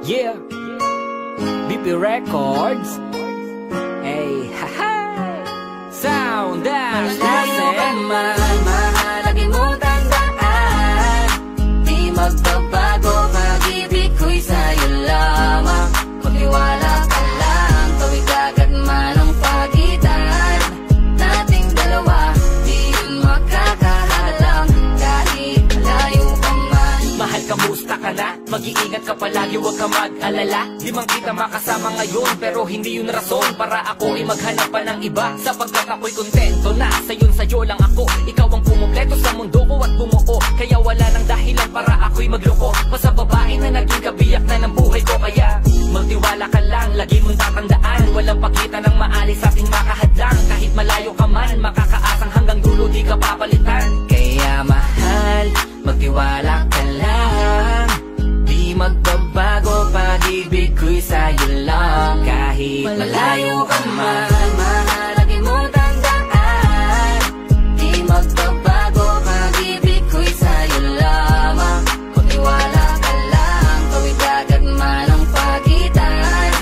Yeah, BP Records. Hey, haha. Sound dance. Malayo ka man, mahalagi mo tandaan. Di magbabago, pag-ibig ko'y sa'yo lamang. Magtiwala ka lang, tawid agad man ang pagitan nating dalawa. Di yun makakahalang, kahit malayo ka man. Mahal, kamusta ka na? Mag-iingat ka palagi, huwag ka mag-alala. Di man kita makasama ngayon, pero hindi yun rason para ako ay maghanap pa ng iba. Sapagkat ako'y kontento na sa'yo lang ako. Ikaw ang kumumpleto sa mundo ko at bumuo. Kaya wala nang dahilan para ako'y magloko pa sa babae na naging kabiyak na ng buhay ko. Kaya magtiwala ka lang, lagi mong tatandaan, walang pakita ng maalis sa ating makahadlang. Kahit malayo ka man, makakaasang hanggang dulo di ka papalitan. Kaya mahal, magtiwala ka lang. Di magbabago, pag-ibig ko'y sa'yo lang. Kahit malayo ka man, mahalagi mo tandaan. Di magbabago, pag-ibig ko'y sa'yo lamang. Magtiwala ka lang, tawid agad man ang pagitan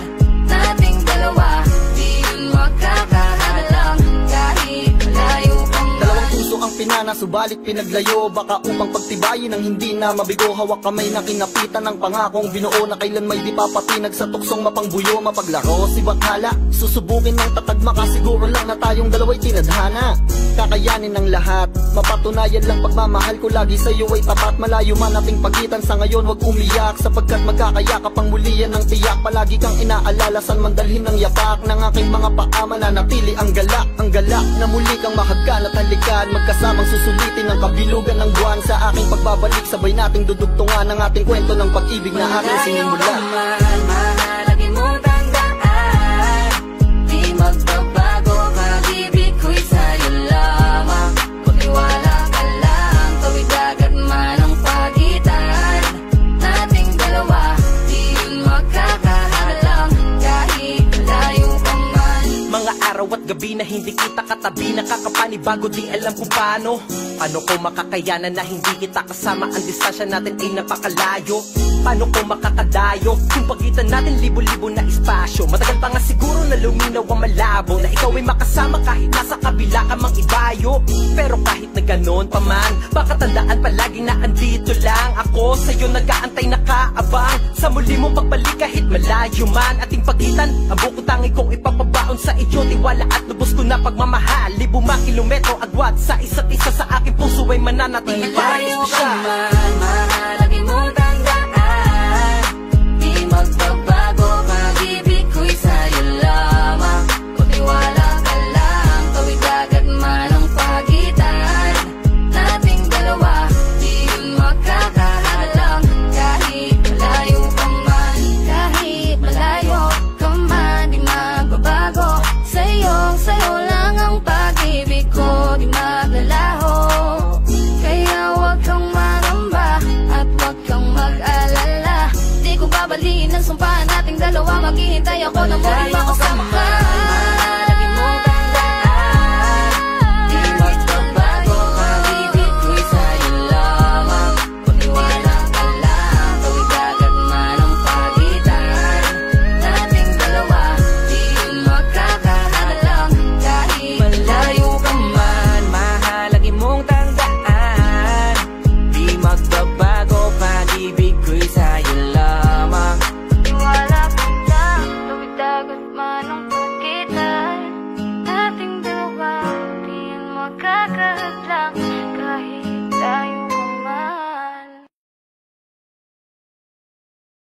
nating dalawa. Di yun makakahalang, kahit malayo ka man. Dalawang puso ang pinana, subalit pinaglayo. Baka upang pagtibayin ang hindi na mabigo. Hawak kamay na kinapitan ng pangakong binuo na kailan may di papatinag sa tuksong mapangbuyo. Mapaglaro si Bathala, susubukin ng tatag, makasiguro lang na tayong dalawa'y tinadhana. Kakayanin ng lahat, mapatunayan lang pagmamahal ko lagi sa'yo ay tapat. Malayo man ating pagitan sa ngayon, wag umiyak, sapagkat magkakayakap ang mulian ng tiyak. Palagi kang inaalala, san man dalhin ng yapak ng aking mga paa, mananatili ang galak na muli kang mahagkan at halikan. Magkasamang susulitin ang kabilugan ng buwan. Sa aking pagbabalik, sabay nating dudugtungan ang ating kwento ng pag-ibig na aking sinimula. Mahalagi mo tandaan. Di magbabago, pag-ibig ko'y sa'yo lamang. Magtiwala ka lang, tawid agad man ang pagitan nating dalawa. Di yun makakahalang, kahit malayo ka man. Mga araw at gabi na hindi kita katabi, nakakapanibago, di alam kung paano. Paano ko makakayanan na hindi kita kasama? Ang distansya natin ay napakalayo. Paano ko makakadayo kung pagitan natin libo-libo na espasyo? Matagal pa nga siguro na luminaw ang malabo, na ikaw ay makasama kahit nasa kabila ka mang ibayo. Pero kahit na ganon pa man, baka tandaan palagi na andito lang ako sa'yo, nag-aantay nakaabang sa muli mong pagbalik kahit malayo man ating pagitan. Ang bukod tangi kong ipapabaon sa iyo, tiwala at lubos ko na pagmamahal. Libo mga kilometro agwat sa isa't isa, sa aking puso ay mananatili para espesyal. Mahalagi mo tandaan. Di magbabago, pag-ibig ko'y sa'yo lamang. Magtiwala ka lang, tawid agad man ang pagitan nating dalawa. Di yun makakahalang, kahit malayo ka man. Kahit malayo ka man, di magbabago. Sa'yo lang ang pag-ibig ko, di maglalaho. Kaya huwag kang maramba at huwag kang mag-alala. Di ko babaliin ang sumpa nating dalawa. Maghihintay ako na muling makasama ka.